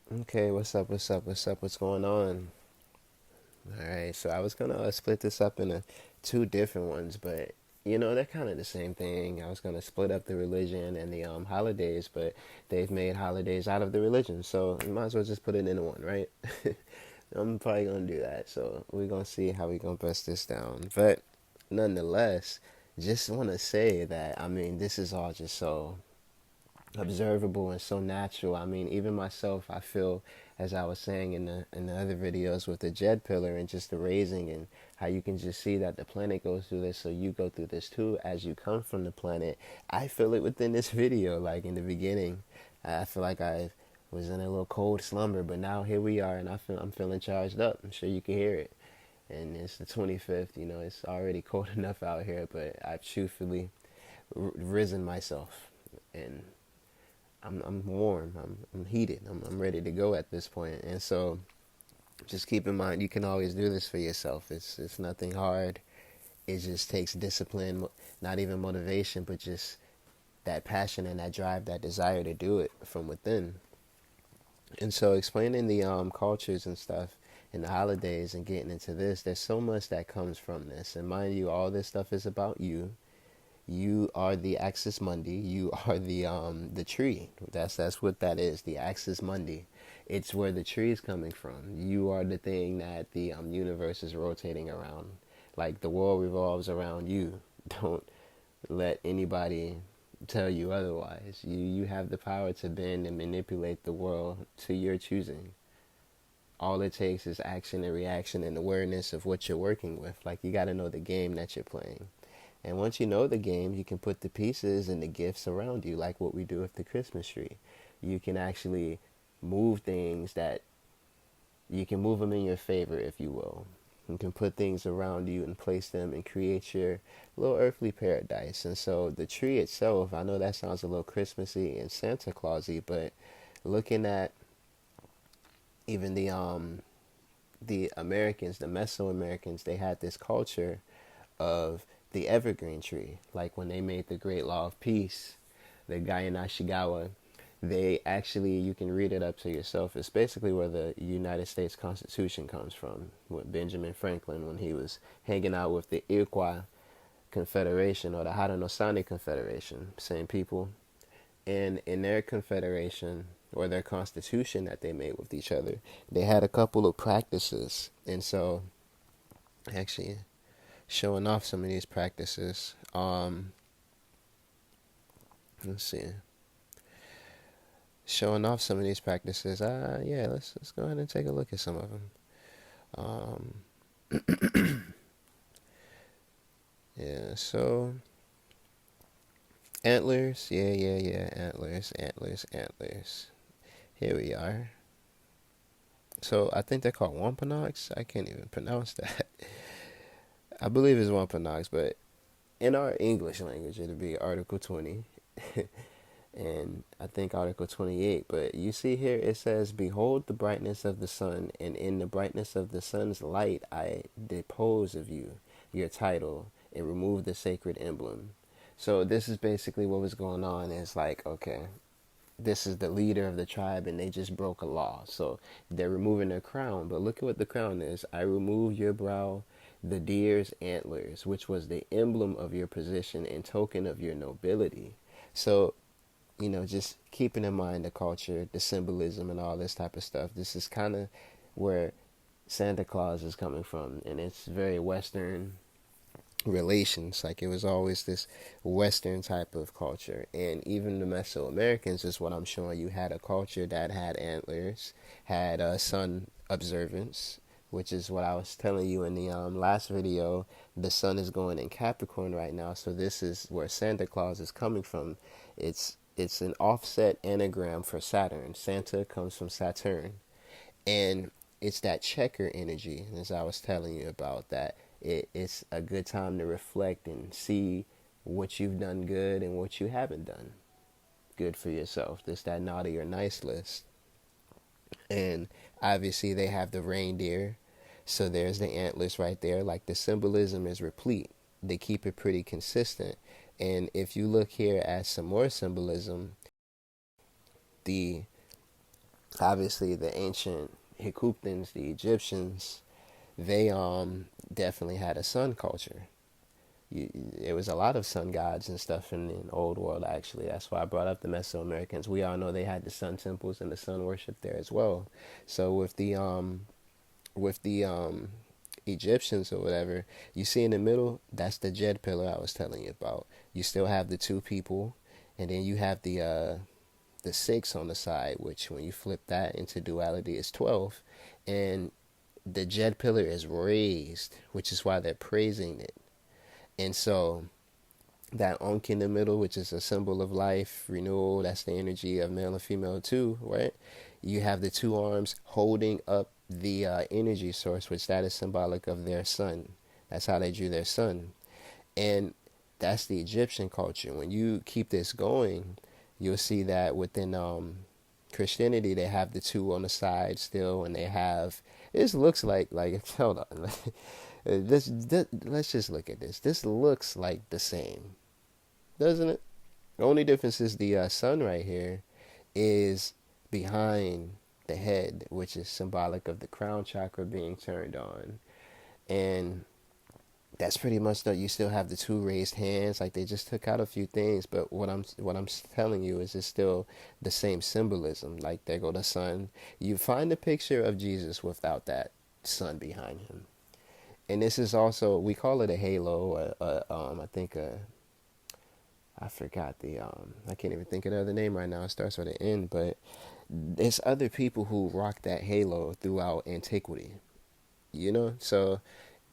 Okay, what's going on? Alright, so I was gonna split this up into two different ones, but they're kind of the same thing. I was gonna split up the religion and the holidays, but they've made holidays out of the religion, so you might as well just put it into one, right? I'm probably gonna do that, so we're gonna see how we gonna bust this down. But nonetheless, just want to say that this is all just so observable and so natural. Even myself, I feel, as I was saying in the other videos with the jet pillar and just the raising and how you can just see that the planet goes through this, so you go through this too as you come from the planet. I feel it within this video, like in the beginning. I feel like I was in a little cold slumber, but now here we are, and I'm feeling charged up. I'm sure you can hear it. And it's the 25th. It's already cold enough out here, but I've truthfully risen myself, and I'm warm. I'm heated. I'm ready to go at this point. And so just keep in mind you can always do this for yourself. It's nothing hard. It just takes discipline, not even motivation, but just that passion and that drive, that desire to do it from within. And so explaining the cultures and stuff and the holidays and getting into this, there's so much that comes from this. And mind you, all this stuff is about you. You are the Axis Mundi. You are the tree. That's what that is. The Axis Mundi. It's where the tree is coming from. You are the thing that the universe is rotating around. Like the world revolves around you. Don't let anybody tell you otherwise. You have the power to bend and manipulate the world to your choosing. All it takes is action and reaction and awareness of what you're working with. Like you got to know the game that you're playing. And once you know the game, you can put the pieces and the gifts around you, like what we do with the Christmas tree. You can actually move things that you can move them in your favor, if you will. You can put things around you and place them and create your little earthly paradise. And so the tree itself, I know that sounds a little Christmassy and Santa Clausy, but looking at even the Americans, the Mesoamericans, they had this culture of the evergreen tree. Like when they made the Great Law of Peace, the guy in Ashikaga, they actually, you can read it up to yourself. It's basically where the United States Constitution comes from, with Benjamin Franklin when he was hanging out with the Iroquois Confederation or the Haudenosaunee Confederation, same people. And in their confederation or their constitution that they made with each other, they had a couple of practices. And so, actually, showing off some of these practices. Let's see. Showing off some of these practices. Yeah, let's go ahead and take a look at some of them. Um, yeah. So antlers. Yeah. Antlers. Here we are. So I think they're called wampanoags. I can't even pronounce that. I believe it's wampanoags, but in our English language, it'll be Article 20. And I think Article 28. But you see here it says, "Behold the brightness of the sun, and in the brightness of the sun's light I depose of you your title and remove the sacred emblem." So this is basically what was going on. Is like, okay, this is the leader of the tribe, and they just broke a law. So they're removing their crown. But look at what the crown is. "I remove your brow the deer's antlers, which was the emblem of your position and token of your nobility." So just keeping in mind the culture, the symbolism, and all this type of stuff. This is kind of where Santa Claus is coming from, and it's very Western relations. Like it was always this Western type of culture, and even the Mesoamericans is what I'm showing you had a culture that had antlers, had sun observance, which is what I was telling you in the last video. The sun is going in Capricorn right now, so this is where Santa Claus is coming from. It's an offset anagram for Saturn. Santa comes from Saturn, and it's that checker energy, as I was telling you about. That it's a good time to reflect and see what you've done good and what you haven't done good for yourself. This that naughty or nice list. And obviously they have the reindeer, so there's the antlers right there. Like the symbolism is replete. They keep it pretty consistent. And if you look here at some more symbolism, the Obviously, the ancient Hykuptans, the Egyptians, they definitely had a sun culture. There was a lot of sun gods and stuff in the old world. Actually, that's why I brought up the Mesoamericans. We all know they had the sun temples and the sun worship there as well. So with the Egyptians or whatever, you see in the middle, that's the Jed pillar I was telling you about. You still have the two people, and then you have the six on the side, which when you flip that into duality is 12, and the Jed pillar is raised, which is why they're praising it. And so that Ankh in the middle, which is a symbol of life, renewal, that's the energy of male and female too, right? You have the two arms holding up the energy source, which that is symbolic of their sun. That's how they drew their sun. And that's the Egyptian culture. When you keep this going, you'll see that within Christianity, they have the two on the side still, and they have, this looks like hold on, this let's just look at this. This looks like the same, doesn't it? The only difference is the sun right here is behind the head, which is symbolic of the crown chakra being turned on. And that's pretty much that. You still have the two raised hands, like they just took out a few things, but what I'm telling you is it's still the same symbolism. Like there go the sun. You find a picture of Jesus without that sun behind him. And this is also, we call it a halo. I think I forgot I can't even think of the other name right now. It starts with an N, but there's other people who rock that halo throughout antiquity. So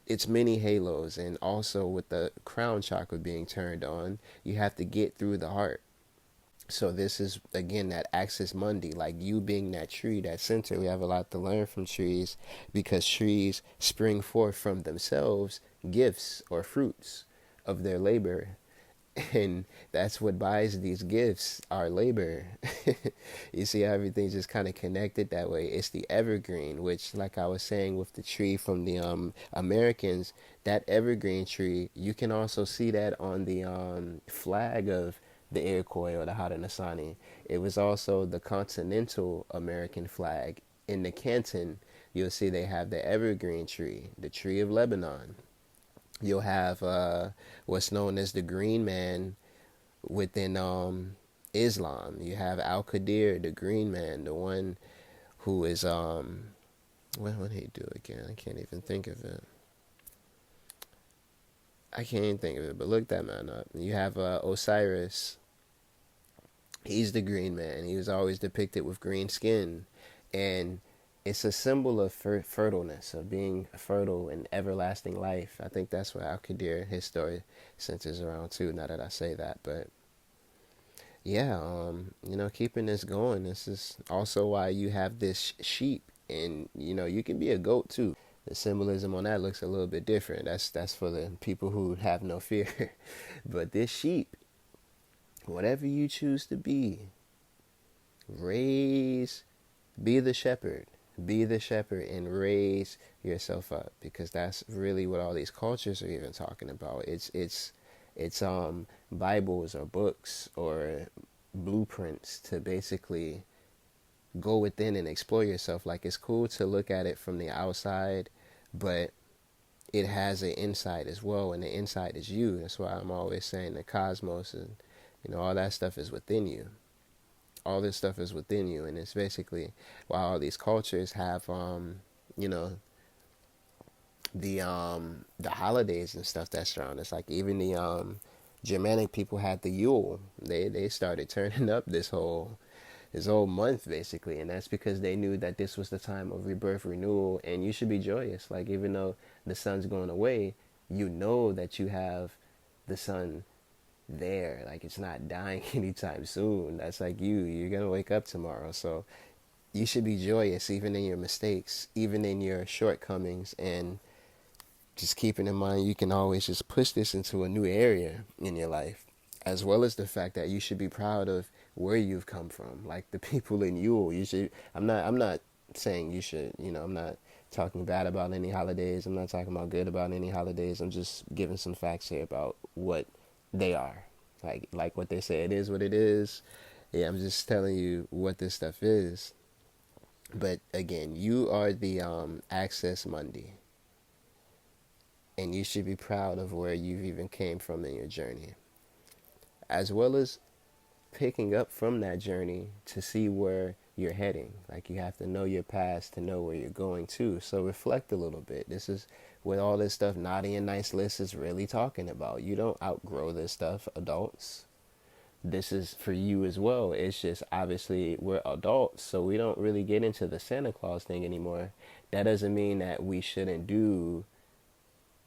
it's many halos, and also with the crown chakra being turned on, you have to get through the heart. So this is again that axis mundi, like you being that tree, that center. We have a lot to learn from trees, because trees spring forth from themselves gifts or fruits of their labor. And that's what buys these gifts, our labor. You see how everything's just kind of connected that way. It's the evergreen, which, like I was saying with the tree from the Americans, that evergreen tree, you can also see that on the flag of the Iroquois or the Haudenosaunee. It was also the continental American flag. In the Canton, you'll see they have the evergreen tree, the tree of Lebanon. You'll have what's known as the Green Man within Islam. You have Al Qadir, the Green Man, the one who is what did he do again? I can't even think of it. I can't even think of it, but look that man up. You have Osiris. He's the Green Man. He was always depicted with green skin, and it's a symbol of fertileness, of being fertile in everlasting life. I think that's what Al Qadir, his story, centers around too. Now that I say that, but yeah, keeping this going. This is also why you have this sheep, and you can be a goat too. The symbolism on that looks a little bit different. That's for the people who have no fear. But this sheep, whatever you choose to be, raise, be the shepherd. Be the shepherd and raise yourself up, because that's really what all these cultures are even talking about. It's Bibles or books or blueprints to basically go within and explore yourself. Like, it's cool to look at it from the outside, but it has an inside as well, and the inside is you. That's why I'm always saying the cosmos and all that stuff is within you. All this stuff is within you, and it's basically why all these cultures have the holidays and stuff that's around us. Like even the Germanic people had the Yule. They started turning up this whole month basically, and that's because they knew that this was the time of rebirth, renewal, and you should be joyous. Like, even though the sun's going away, you know that you have the sun there. Like, it's not dying anytime soon. That's like you're gonna wake up tomorrow, so you should be joyous even in your mistakes, even in your shortcomings, and just keeping in mind you can always just push this into a new area in your life, as well as the fact that you should be proud of where you've come from. Like the people in Yule, you should. I'm not saying you should. I'm not talking bad about any holidays. I'm not talking about good about any holidays. I'm just giving some facts here about what they are. Like what they say, it is what it is. Yeah, I'm just telling you what this stuff is. But again, you are the Access Monday, and you should be proud of where you've even came from in your journey, as well as picking up from that journey to see where you're heading. Like you have to know your past to know where you're going to. So reflect a little bit. This is what all this stuff Naughty and Nice list is really talking about. You don't outgrow this stuff, adults. This is for you as well. It's just obviously we're adults, so we don't really get into the Santa Claus thing anymore. That doesn't mean that we shouldn't do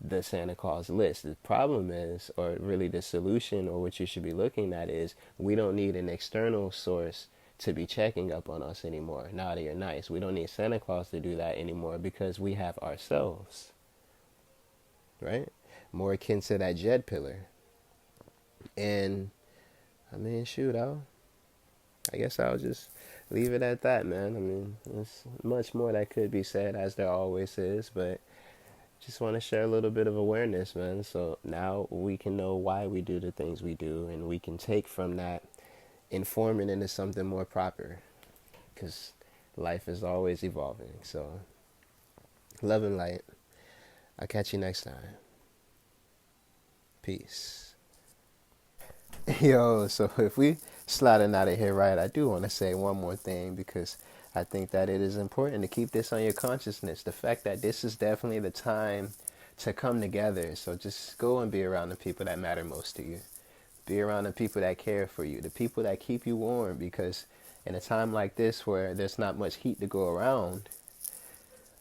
the Santa Claus list. The problem is, or really the solution, or what you should be looking at is, we don't need an external source to be checking up on us anymore. Naughty or nice. We don't need Santa Claus to do that anymore because we have ourselves, right? More akin to that Jed pillar. And I mean, shoot, I guess I'll just leave it at that, man. I mean, there's much more that could be said, as there always is, but just want to share a little bit of awareness, man. So now we can know why we do the things we do, and we can take from that, inform it into something more proper, because life is always evolving. So, love and light. I'll catch you next time. Peace. Yo, so if we sliding out of here right, I do want to say one more thing, because I think that it is important to keep this on your consciousness. The fact that this is definitely the time to come together. So just go and be around the people that matter most to you. Be around the people that care for you, the people that keep you warm, because in a time like this where there's not much heat to go around,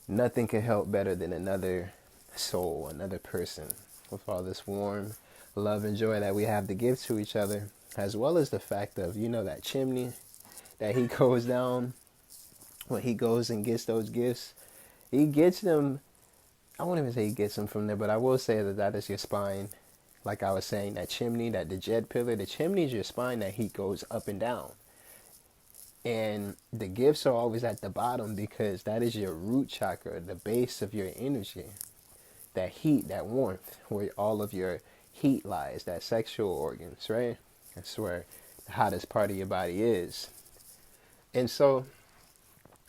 nothing can help better than another soul, another person, with all this warm love and joy that we have to give to each other, as well as the fact of, that chimney that he goes down when he goes and gets those gifts. He gets them, I won't even say he gets them from there, but I will say that that is your spine. Like I was saying, that chimney, that the Jed pillar, the chimney is your spine that heat goes up and down. And the gifts are always at the bottom, because that is your root chakra, the base of your energy. That heat, that warmth, where all of your heat lies, that sexual organs, right? That's where the hottest part of your body is. And so,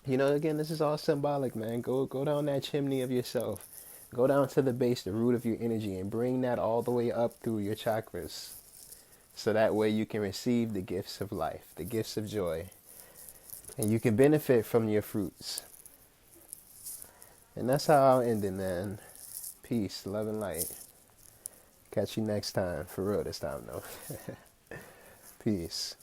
again, this is all symbolic, man. Go down that chimney of yourself. Go down to the base, the root of your energy, and bring that all the way up through your chakras. So that way you can receive the gifts of life, the gifts of joy, and you can benefit from your fruits. And that's how I'll end it, man. Peace, love, and light. Catch you next time. For real this time, though. Peace.